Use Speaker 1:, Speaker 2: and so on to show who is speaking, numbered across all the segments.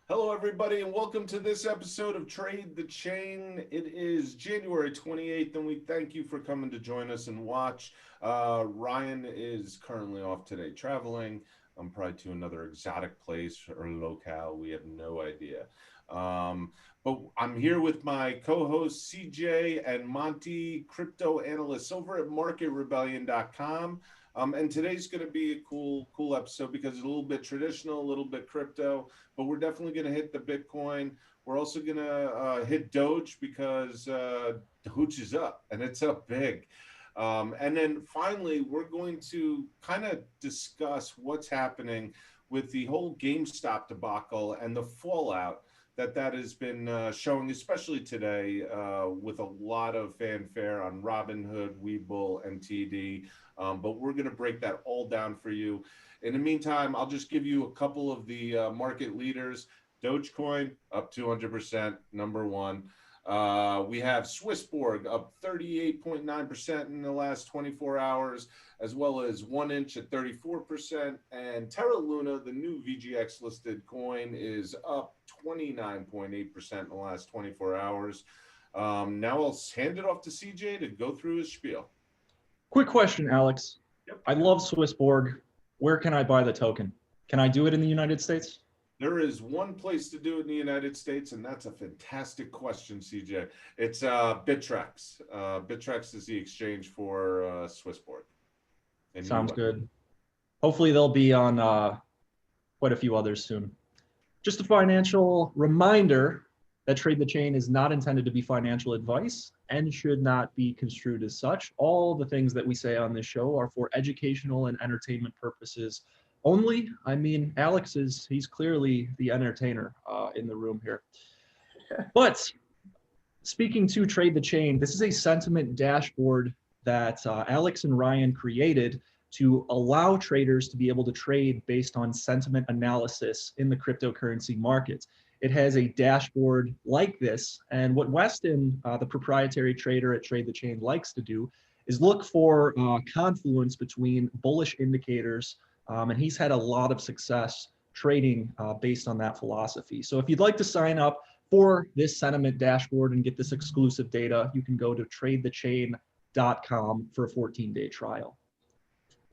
Speaker 1: Hello, everybody, and welcome to this episode of Trade the Chain. It is January 28th, and we thank you for coming to join us and watch. Ryan is currently off today traveling. I'm probably to another exotic place or locale. We have no idea. But I'm here with my co-hosts CJ and Monty, crypto analysts over at marketrebellion.com. And today's going to be a cool episode because it's a little bit traditional, a little bit crypto, but we're definitely going to hit the Bitcoin. We're also going to hit Doge because Doge is up and it's up big. And then finally, we're going to kind of discuss what's happening with the whole GameStop debacle and the fallout that has been showing, especially today, with a lot of fanfare on Robinhood, Webull, and TD. But we're going to break that all down for you. In the meantime, I'll just give you a couple of the market leaders. Dogecoin up 200%, number one. We have Swissborg up 38.9% in the last 24 hours, as well as 1inch at 34%. And Terra Luna, the new VGX listed coin, is up 29.8% in the last 24 hours. Now I'll hand it off to CJ to go through his spiel.
Speaker 2: Quick question, Alex.
Speaker 1: Yep.
Speaker 2: I love Swissborg. Where can I buy the token? Can I do it in the United States?
Speaker 1: There is one place to do it in the United States, and that's a fantastic question, CJ. It's Bittrex. Bittrex is the exchange for Swissborg.
Speaker 2: Sounds good. Hopefully they'll be on quite a few others soon. Just a financial reminder that Trade the Chain is not intended to be financial advice and should not be construed as such. All the things that we say on this show are for educational and entertainment purposes only. I mean, he's clearly the entertainer in the room here. But speaking to Trade the Chain, this is a sentiment dashboard that Alex and Ryan created to allow traders to be able to trade based on sentiment analysis in the cryptocurrency markets. It has a dashboard like this, and what Weston, the proprietary trader at Trade the Chain, likes to do is look for confluence between bullish indicators, and he's had a lot of success trading based on that philosophy. So if you'd like to sign up for this sentiment dashboard and get this exclusive data, you can go to tradethechain.com for a 14-day trial.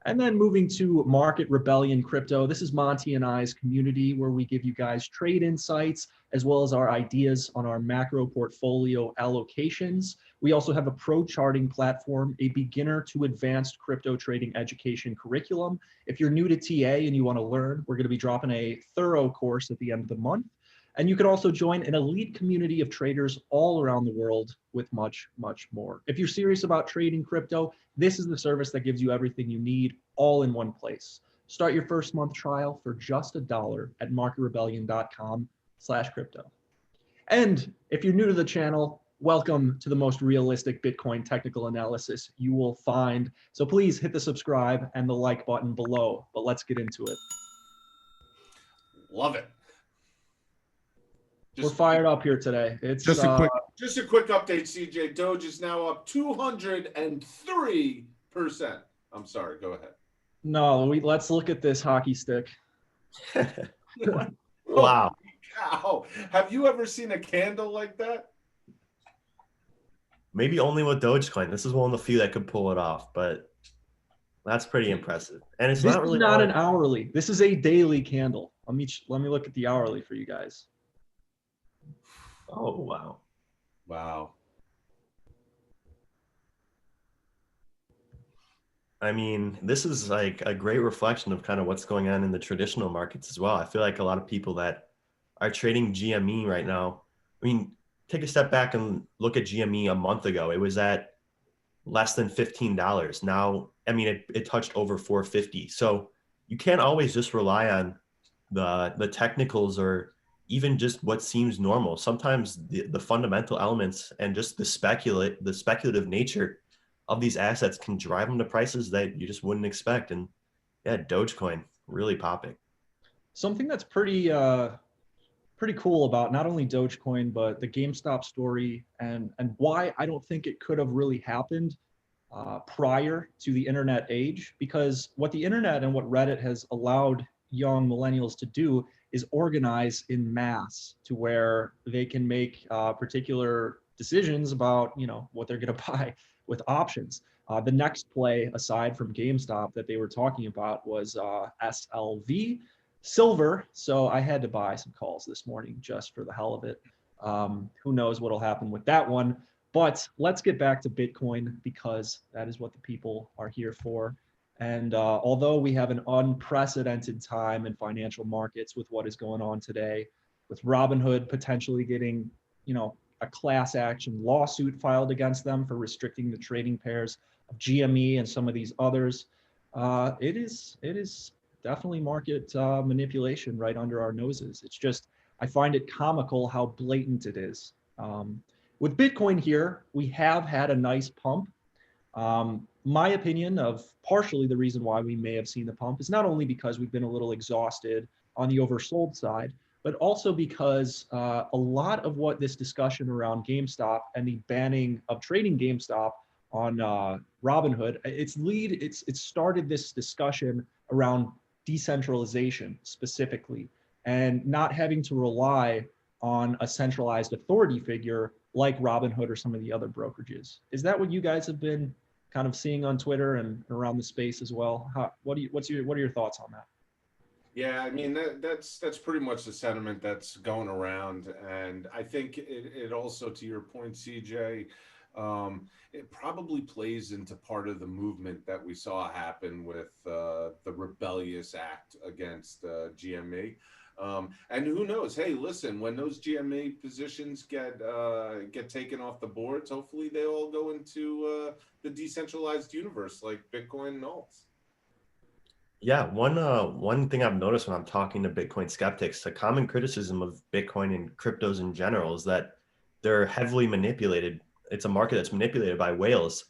Speaker 2: And then moving to Market Rebellion Crypto, this is Monty and I's community where we give you guys trade insights as well as our ideas on our macro portfolio allocations. We also have a pro charting platform, a beginner to advanced crypto trading education curriculum. If you're new to TA and you want to learn, we're going to be dropping a thorough course at the end of the month. And you can also join an elite community of traders all around the world with much, much more. If you're serious about trading crypto, this is the service that gives you everything you need all in one place. Start your first month trial for just $1 at marketrebellion.com/crypto. And if you're new to the channel, welcome to the most realistic Bitcoin technical analysis you will find. So please hit the subscribe and the like button below, but let's get into it.
Speaker 1: Love it.
Speaker 2: We're fired up here today. It's
Speaker 1: just a quick update, CJ. Doge is now up 203%. I'm sorry, go ahead.
Speaker 2: No, let's look at this hockey stick.
Speaker 3: Wow.
Speaker 1: Cow. Have you ever seen a candle like that?
Speaker 3: Maybe only with Dogecoin. This is one of the few that could pull it off, but that's pretty impressive. And it's not really
Speaker 2: an hourly. This is a daily candle. Let me look at the hourly for you guys.
Speaker 3: Oh, wow.
Speaker 1: Wow.
Speaker 3: I mean, this is like a great reflection of kind of what's going on in the traditional markets as well. I feel like a lot of people that are trading GME right now, I mean, take a step back and look at GME a month ago. It was at less than $15. Now, I mean, it touched over $4.50. So you can't always just rely on the technicals or even just what seems normal. Sometimes the fundamental elements and just the speculative nature of these assets can drive them to prices that you just wouldn't expect. And yeah, Dogecoin really popping.
Speaker 2: Something that's pretty cool about not only Dogecoin, but the GameStop story and why I don't think it could have really happened prior to the internet age, because what the internet and what Reddit has allowed young millennials to do is organize in mass to where they can make particular decisions about, what they're going to buy with options. The next play, aside from GameStop, that they were talking about was SLV, silver. So I had to buy some calls this morning just for the hell of it. Who knows what'll happen with that one. But let's get back to Bitcoin, because that is what the people are here for. And although we have an unprecedented time in financial markets with what is going on today, with Robinhood potentially getting, a class action lawsuit filed against them for restricting the trading pairs of GME and some of these others, it is definitely market manipulation right under our noses. It's just, I find it comical how blatant it is. With Bitcoin here, we have had a nice pump. My opinion of partially the reason why we may have seen the pump is not only because we've been a little exhausted on the oversold side, but also because a lot of what this discussion around GameStop and the banning of trading GameStop on Robinhood, it started this discussion around decentralization specifically, and not having to rely on a centralized authority figure like Robinhood or some of the other brokerages. Is that what you guys have been kind of seeing on Twitter and around the space as well? What are your thoughts on that?
Speaker 1: Yeah, I mean that's pretty much the sentiment that's going around, and I think it also, to your point, CJ, it probably plays into part of the movement that we saw happen with the rebellious act against GME. And who knows? Hey, listen, when those GME positions get taken off the boards, hopefully they all go into the decentralized universe like Bitcoin and alts.
Speaker 3: Yeah, one thing I've noticed when I'm talking to Bitcoin skeptics, a common criticism of Bitcoin and cryptos in general is that they're heavily manipulated. It's a market that's manipulated by whales.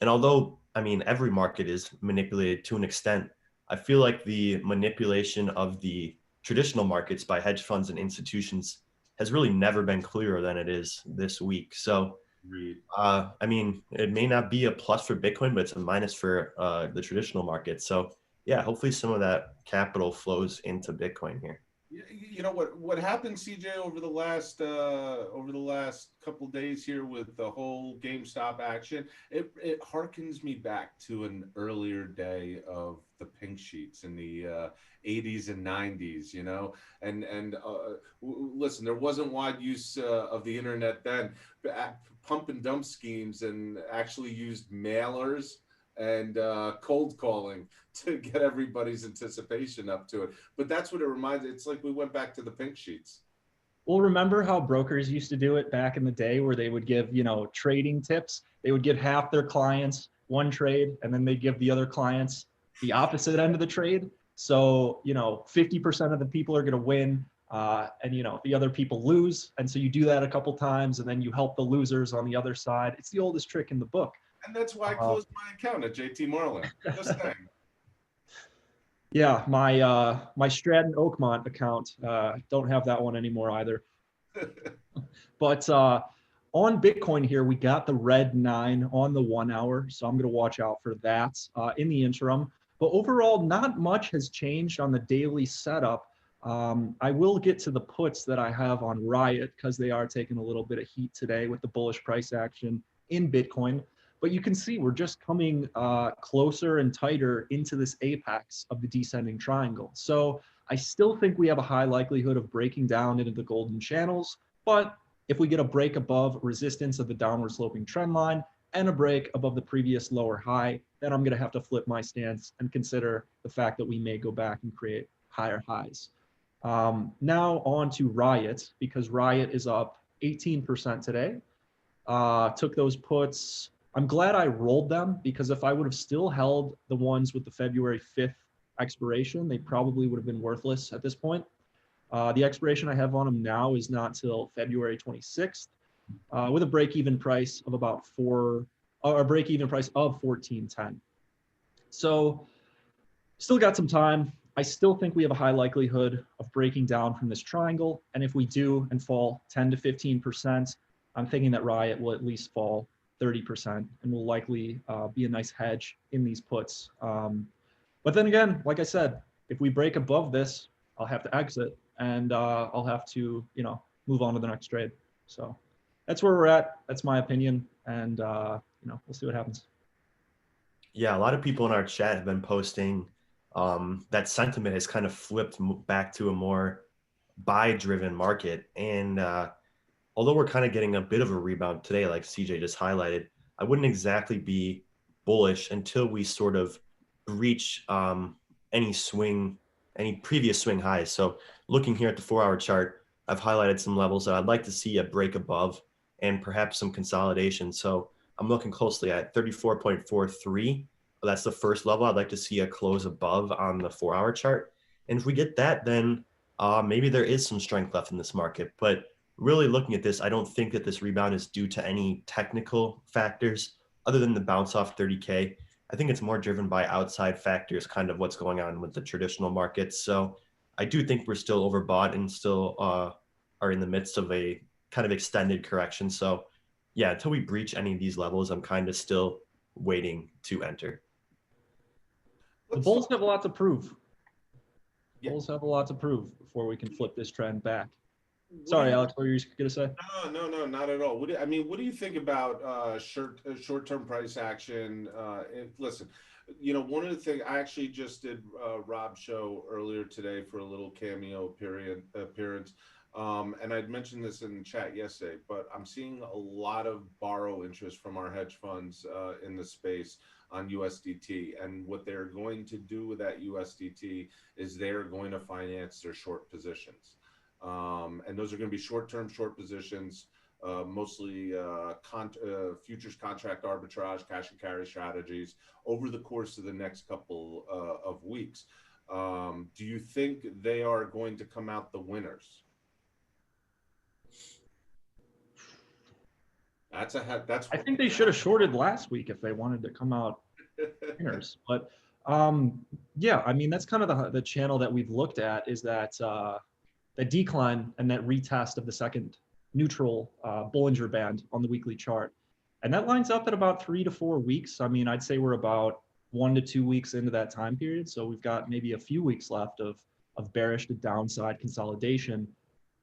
Speaker 3: And although, I mean, every market is manipulated to an extent, I feel like the manipulation of the traditional markets by hedge funds and institutions has really never been clearer than it is this week. So, I mean, it may not be a plus for Bitcoin, but it's a minus for the traditional market. So, yeah, hopefully some of that capital flows into Bitcoin here.
Speaker 1: You know what happened, CJ, over the last couple of days here with the whole GameStop action? It harkens me back to an earlier day of the pink sheets in the 80s and 90s, and listen, there wasn't wide use of the internet then. Pump and dump schemes, and actually used mailers and cold calling to get everybody's anticipation up to it. But that's what it reminds. It's like we went back to the pink sheets.
Speaker 2: Well, remember how brokers used to do it back in the day, where they would give, trading tips. They would give half their clients one trade, and then they give the other clients the opposite end of the trade. So, 50% of the people are going to win, and, the other people lose. And so you do that a couple times, and then you help the losers on the other side. It's the oldest trick in the book.
Speaker 1: And that's why I closed my account at JT Marlin. Just saying.
Speaker 2: Yeah, my Stratton Oakmont account, don't have that one anymore either. But on Bitcoin here, we got the red 9 on the 1 hour, so I'm going to watch out for that in the interim. But overall, not much has changed on the daily setup. I will get to the puts that I have on Riot, because they are taking a little bit of heat today with the bullish price action in Bitcoin. But you can see we're just coming closer and tighter into this apex of the descending triangle. So I still think we have a high likelihood of breaking down into the golden channels. But if we get a break above resistance of the downward sloping trend line and a break above the previous lower high, then I'm going to have to flip my stance and consider the fact that we may go back and create higher highs. Now on to Riot, because Riot is up 18% today. Took those puts. I'm glad I rolled them, because if I would have still held the ones with the February 5th expiration, they probably would have been worthless at this point. The expiration I have on them now is not till February 26th, with a break-even price of about break-even price of 14.10. So still got some time. I still think we have a high likelihood of breaking down from this triangle. And if we do and fall 10 to 15%, I'm thinking that Riot will at least fall 30% and will likely be a nice hedge in these puts. But then again, like I said, if we break above this, I'll have to exit. and I'll have to, move on to the next trade. So that's where we're at. That's my opinion, and we'll see what happens.
Speaker 3: Yeah, a lot of people in our chat have been posting that sentiment has kind of flipped back to a more buy-driven market. And although we're kind of getting a bit of a rebound today, like CJ just highlighted, I wouldn't exactly be bullish until we sort of breach any previous swing highs. So looking here at the 4-hour chart, I've highlighted some levels that I'd like to see a break above and perhaps some consolidation. So I'm looking closely at 34.43. That's the first level. I'd like to see a close above on the 4-hour chart. And if we get that, then maybe there is some strength left in this market. But really looking at this, I don't think that this rebound is due to any technical factors other than the bounce off 30K. I think it's more driven by outside factors, kind of what's going on with the traditional markets. So I do think we're still overbought and still are in the midst of a kind of extended correction. So yeah, until we breach any of these levels, I'm kind of still waiting to enter.
Speaker 2: The bulls have a lot to prove. Bulls have a lot to prove before we can flip this trend back. Sorry, Alex, what were you going to say?
Speaker 1: No, not at all. What do you think about short-term price action? Listen, one of the things I actually just did Rob's show earlier today for a little cameo appearance. And I'd mentioned this in the chat yesterday, but I'm seeing a lot of borrow interest from our hedge funds in the space on USDT. And what they're going to do with that USDT is they're going to finance their short positions. And those are going to be short-term short positions, mostly futures contract arbitrage, cash and carry strategies over the course of the next couple of weeks. Do you think they are going to come out the winners? I
Speaker 2: think they should have shorted last week if they wanted to come out winners. But yeah, I mean, that's kind of the channel that we've looked at, is that that decline and that retest of the second neutral Bollinger Band on the weekly chart. And that lines up at about 3 to 4 weeks. I mean, I'd say we're about 1 to 2 weeks into that time period. So we've got maybe a few weeks left of bearish to downside consolidation.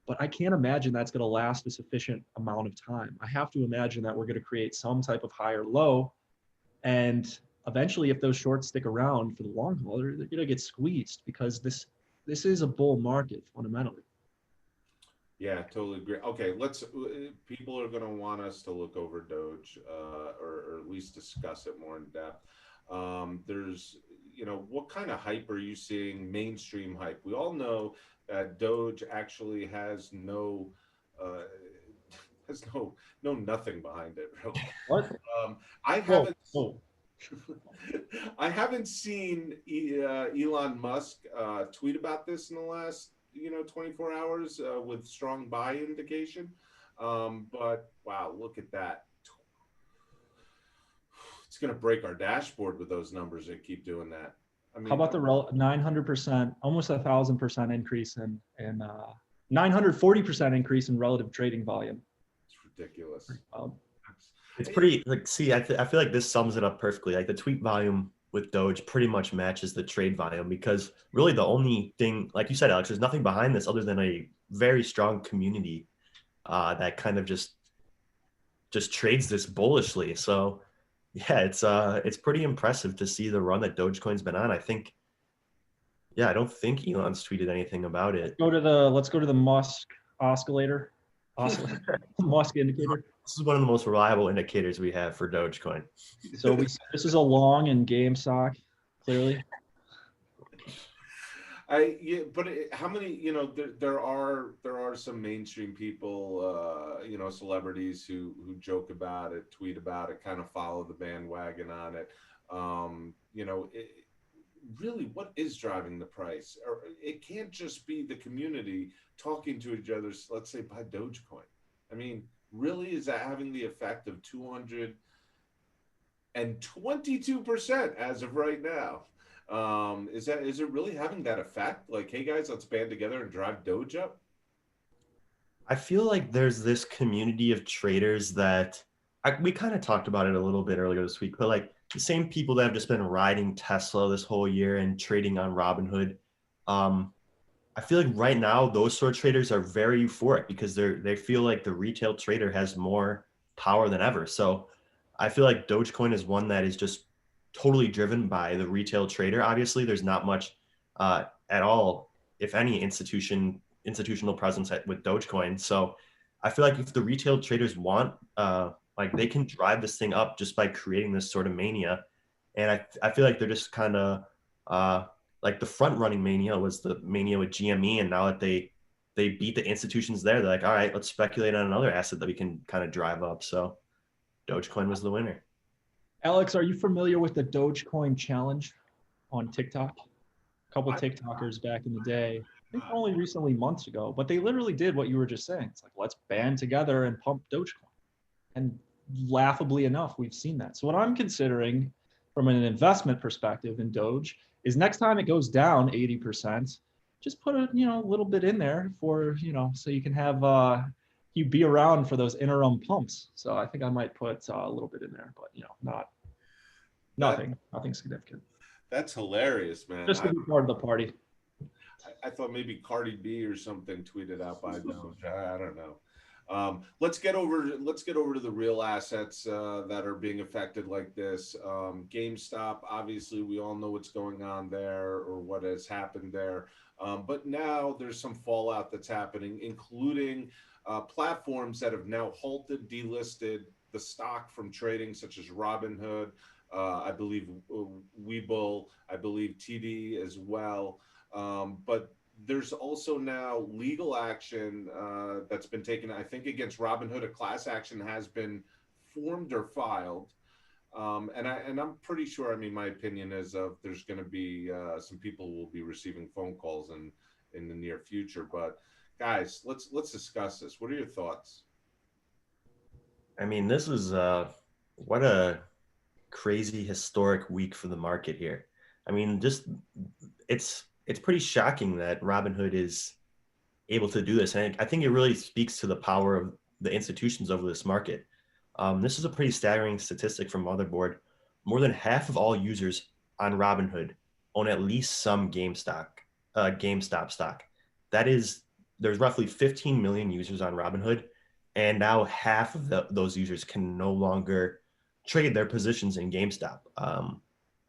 Speaker 2: But I can't imagine that's going to last a sufficient amount of time. I have to imagine that we're going to create some type of higher low. And eventually, if those shorts stick around for the long haul, they're going to get squeezed, because this is a bull market fundamentally.
Speaker 1: Yeah, totally agree. Okay, people are going to want us to look over Doge or at least discuss it more in depth. There's, what kind of hype are you seeing, mainstream hype? We all know that Doge actually has no nothing behind it, really.
Speaker 2: What?
Speaker 1: I haven't seen Elon Musk tweet about this in the last 24 hours with strong buy indication. But wow, look at that. It's going to break our dashboard with those numbers that keep doing that. I mean,
Speaker 2: how about the 900%, almost 1,000% increase in 940% increase in relative trading volume?
Speaker 1: It's ridiculous.
Speaker 3: It's pretty I feel like this sums it up perfectly. Like the tweet volume with Doge pretty much matches the trade volume, because really the only thing, like you said, Alex, there's nothing behind this other than a very strong community that kind of just trades this bullishly. So yeah, it's pretty impressive to see the run that Dogecoin's been on. I don't think Elon's tweeted anything about it.
Speaker 2: Let's go to the Musk oscillator. Musk indicator.
Speaker 3: This is one of the most reliable indicators we have for Dogecoin.
Speaker 2: So this is a long in GameStop, clearly.
Speaker 1: But how many? There are some mainstream people, celebrities who joke about it, tweet about it, kind of follow the bandwagon on it. Really, what is driving the price? Or it can't just be the community talking to each other. Let's say buy Dogecoin. I mean, really, is that having the effect of 222% as of right now? Is it really having that effect? Like, hey guys, let's band together and drive Doge up?
Speaker 3: I feel like there's this community of traders that we kind of talked about it a little bit earlier this week, but like the same people that have just been riding Tesla this whole year and trading on Robinhood. I I feel like right now those sort of traders are very euphoric because they feel like the retail trader has more power than ever. So I feel like Dogecoin is one that is just totally driven by the retail trader. Obviously, there's not much at all, if any, institutional presence with Dogecoin. So I feel like if the retail traders want, like they can drive this thing up just by creating this sort of mania. And I feel like they're just kind of like the front running mania was the mania with GME, and now that they beat the institutions there, they're like, all right, let's speculate on another asset that we can kind of drive up. So Dogecoin was the winner.
Speaker 2: Alex, are you familiar with the Dogecoin challenge on TikTok? A couple of TikTokers back in the day, I think only recently months ago, but they literally did what you were just saying. It's like, let's band together and pump Dogecoin. And laughably enough, we've seen that. So what I'm considering from an investment perspective in Doge is next time it goes down 80%, just put a little bit in there for, so you can have you be around for those interim pumps. So I think I might put a little bit in there, but nothing significant.
Speaker 1: That's hilarious, man.
Speaker 2: Just to be part of the party.
Speaker 1: I thought maybe Cardi B or something tweeted out by Doge. I don't know. Let's get over to the real assets that are being affected like this. GameStop, obviously, we all know what's going on there or what has happened there. But now there's some fallout that's happening, including platforms that have now halted, delisted the stock from trading, such as Robinhood, I believe Webull, I believe TD as well. But there's also now legal action that's been taken, I think, against Robinhood. A class action has been formed or filed. And I'm pretty sure, I mean, my opinion is there's going to be some people who will be receiving phone calls in the near future. But guys, let's discuss this. What are your thoughts?
Speaker 3: I mean, this is what a crazy historic week for the market here. I mean, just it's pretty shocking that Robinhood is able to do this. And I think it really speaks to the power of the institutions over this market. This is a pretty staggering statistic from Motherboard. More than half of all users on Robinhood own at least some GameStop stock. That is, there's roughly 15 million users on Robinhood, and now half of those users can no longer trade their positions in GameStop. I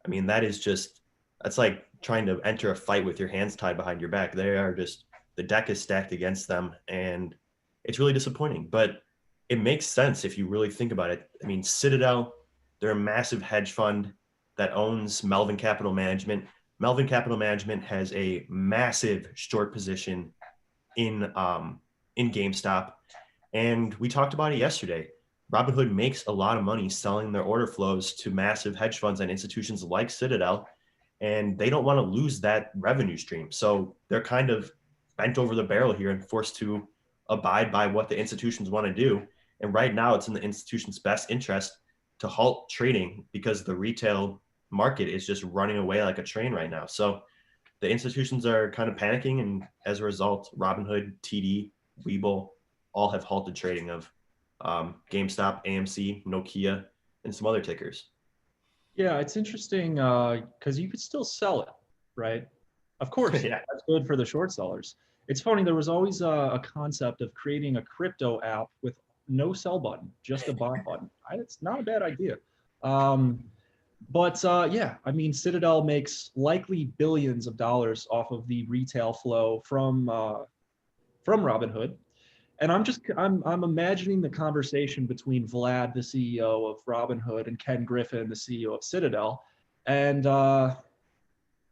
Speaker 3: mean, that's like trying to enter a fight with your hands tied behind your back. The deck is stacked against them, and it's really disappointing. But it makes sense if you really think about it. I mean, Citadel, they're a massive hedge fund that owns Melvin Capital Management. Melvin Capital Management has a massive short position in GameStop, and we talked about it yesterday. Robinhood makes a lot of money selling their order flows to massive hedge funds and institutions like Citadel, and they don't want to lose that revenue stream. So they're kind of bent over the barrel here and forced to abide by what the institutions want to do. And right now it's in the institution's best interest to halt trading because the retail market is just running away like a train right now. So the institutions are kind of panicking, and as a result, Robinhood, TD, Webull all have halted trading of GameStop, AMC, Nokia, and some other tickers.
Speaker 2: Yeah, it's interesting because you could still sell it, right? Of course,
Speaker 3: Yeah.
Speaker 2: That's good for the short sellers. It's funny, there was always a concept of creating a crypto app with no sell button, just a buy button. It's not a bad idea. But yeah, I mean, Citadel makes likely billions of dollars off of the retail flow from Robinhood. And I'm imagining the conversation between Vlad, the CEO of Robinhood, and Ken Griffin, the CEO of Citadel. And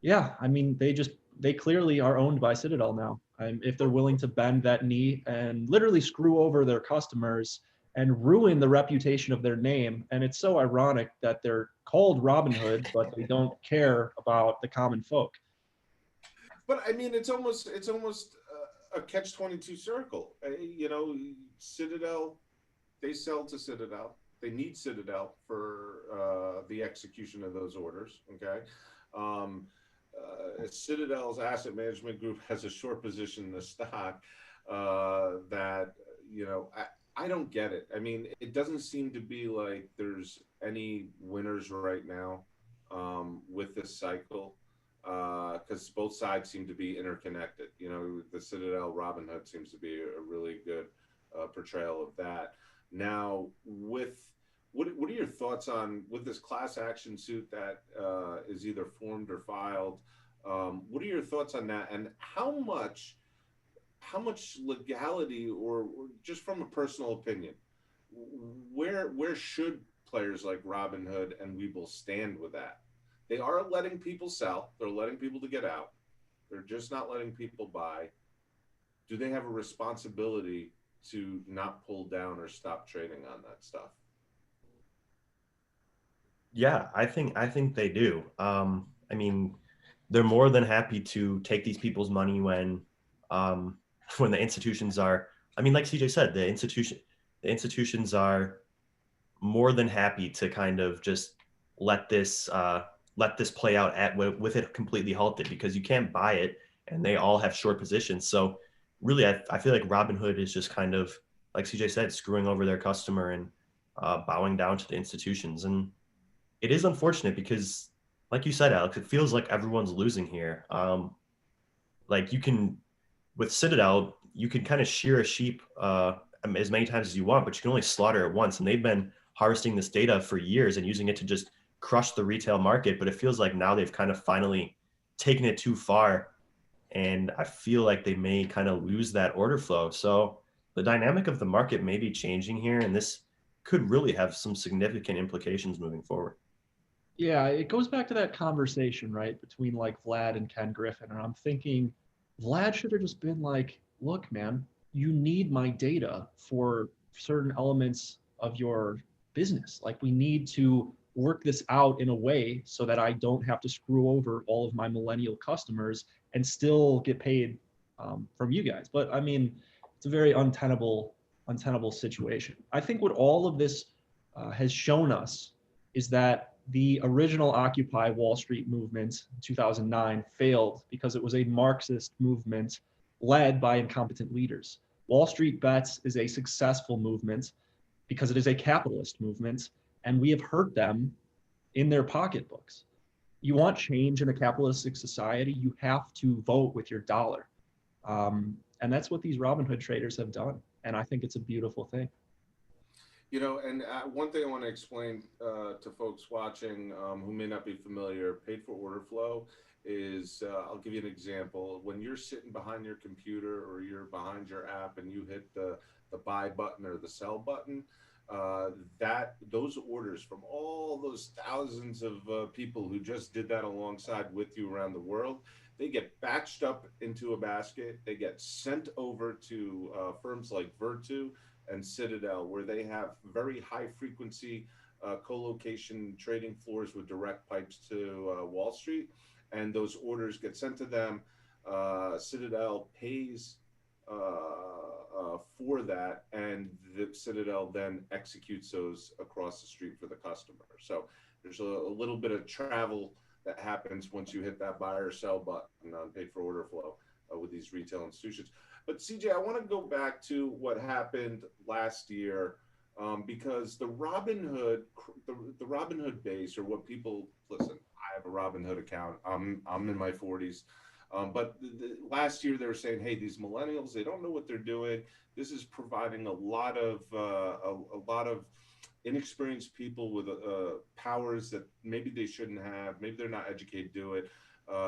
Speaker 2: yeah, I mean, they clearly are owned by Citadel now. If they're willing to bend that knee and literally screw over their customers and ruin the reputation of their name. And it's so ironic that they're called Robinhood, but they don't care about the common folk.
Speaker 1: But I mean, it's almost a catch-22 circle. Citadel, they sell to Citadel. They need Citadel for the execution of those orders. Okay. Citadel's asset management group has a short position in the stock that, I don't get it. I mean, it doesn't seem to be like there's any winners right now with this cycle. because both sides seem to be interconnected. You know, the Citadel Robinhood seems to be a really good portrayal of that. Now, with what are your thoughts on with this class action suit that is either formed or filed? What are your thoughts on that, and how much legality, or just from a personal opinion, where should players like Robinhood and Webull stand with that? They are letting people sell. They're letting people to get out. They're just not letting people buy. Do they have a responsibility to not pull down or stop trading on that stuff?
Speaker 3: Yeah, I think they do. I mean, they're more than happy to take these people's money um, when the institutions are. I mean, like CJ said, the institutions are more than happy to kind of just let this let this play out with it completely halted, because you can't buy it and they all have short positions. So really, I feel like Robinhood is just kind of, like CJ said, screwing over their customer and bowing down to the institutions. And it is unfortunate because, like you said, Alex, it feels like everyone's losing here. Like you can, with Citadel, you can kind of shear a sheep as many times as you want, but you can only slaughter it once. And they've been harvesting this data for years and using it to just crush the retail market. But it feels like now they've kind of finally taken it too far. And I feel like they may kind of lose that order flow. So the dynamic of the market may be changing here. And this could really have some significant implications moving forward.
Speaker 2: Yeah, it goes back to that conversation, right, between like Vlad and Ken Griffin. And I'm thinking Vlad should have just been like, look, man, you need my data for certain elements of your business. Like, we need to work this out in a way so that I don't have to screw over all of my millennial customers and still get paid from you guys. But I mean, it's a very untenable situation. I think what all of this has shown us is that the original Occupy Wall Street movement in 2009 failed because it was a Marxist movement led by incompetent leaders. Wall Street Bets is a successful movement because it is a capitalist movement, and we have hurt them in their pocketbooks. You want change in a capitalistic society, you have to vote with your dollar. And that's what these Robinhood traders have done. And I think it's a beautiful thing.
Speaker 1: You know, and one thing I want to explain to folks watching who may not be familiar, paid for order flow is, I'll give you an example. When you're sitting behind your computer or you're behind your app and you hit the buy button or the sell button, that those orders from all those thousands of people who just did that alongside with you around the world, they get batched up into a basket. They get sent over to firms like Virtu and Citadel, where they have very high frequency co-location trading floors with direct pipes to Wall Street, and those orders get sent to them. Citadel pays for that, and the Citadel then executes those across the street for the customer. So there's a little bit of travel that happens once you hit that buy or sell button on paid for order flow with these retail institutions. But CJ, I want to go back to what happened last year, because the Robinhood base, or what people listen. I have a Robinhood account. I'm in my 40s, but last year they were saying, hey, these millennials, they don't know what they're doing. This is providing a lot of inexperienced people with powers that maybe they shouldn't have. Maybe they're not educated to do it.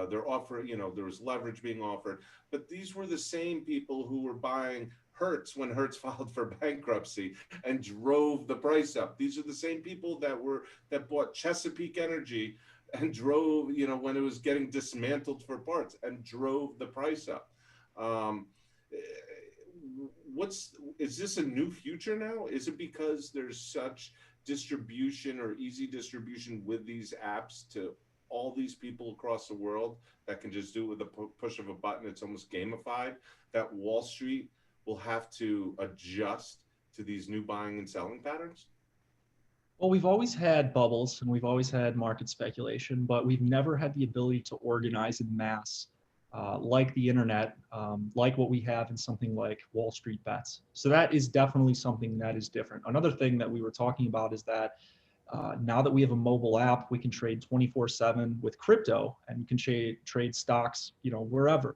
Speaker 1: They're offering, there was leverage being offered, but these were the same people who were buying Hertz when Hertz filed for bankruptcy and drove the price up. These are the same people that bought Chesapeake Energy and drove, when it was getting dismantled for parts, and drove the price up. Is this a new future now? Is it because there's such distribution or easy distribution with these apps to all these people across the world that can just do it with the push of a button? It's almost gamified, that Wall Street will have to adjust to these new buying and selling patterns?
Speaker 2: Well, we've always had bubbles and we've always had market speculation, but we've never had the ability to organize in mass like the internet, like what we have in something like Wall Street Bets. So that is definitely something that is different. Another thing that we were talking about is that Now that we have a mobile app, we can trade 24/7 with crypto, and you can trade stocks, wherever.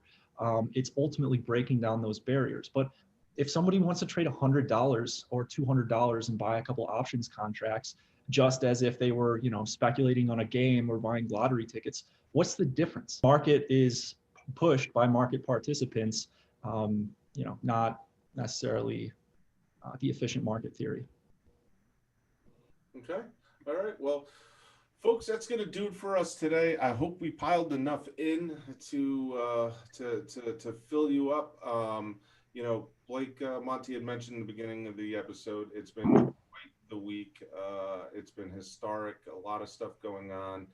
Speaker 2: It's ultimately breaking down those barriers. But if somebody wants to trade $100 or $200 and buy a couple options contracts, just as if they were, speculating on a game or buying lottery tickets, what's the difference? Market is pushed by market participants, not necessarily the efficient market theory.
Speaker 1: Okay. All right. Well, folks, that's going to do it for us today. I hope we piled enough in to fill you up. Blake Monty had mentioned in the beginning of the episode, it's been quite the week. It's been historic. A lot of stuff going on.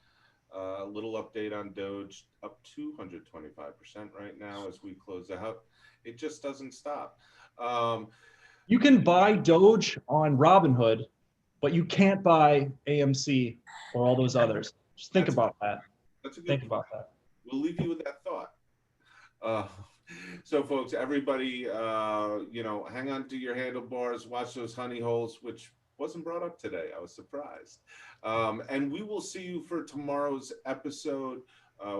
Speaker 1: A little update on Doge, up 225% right now as we close out. It just doesn't stop.
Speaker 2: You can buy Doge on Robinhood, but you can't buy AMC or all those others. Just think about that.
Speaker 1: That's a good
Speaker 2: Think
Speaker 1: point.
Speaker 2: about that.
Speaker 1: We'll leave you with that thought. So, folks, everybody, hang on to your handlebars, watch those honey holes, which wasn't brought up today. I was surprised. And we will see you for tomorrow's episode.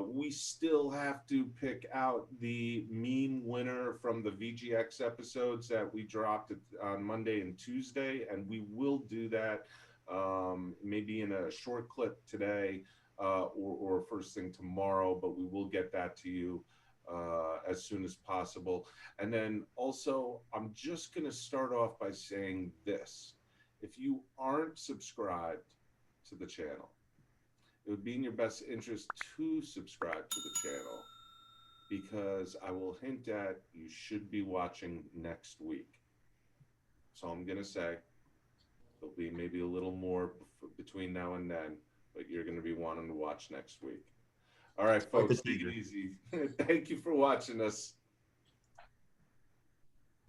Speaker 1: We still have to pick out the meme winner from the VGX episodes that we dropped on Monday and Tuesday, and we will do that maybe in a short clip today or first thing tomorrow, but we will get that to you as soon as possible. And then also, I'm just going to start off by saying this. If you aren't subscribed to the channel, it would be in your best interest to subscribe to the channel, because I will hint at you should be watching next week. So I'm going to say there'll be maybe a little more between now and then, but you're going to be wanting to watch next week. All right, folks, take it easy. Thank you for watching us.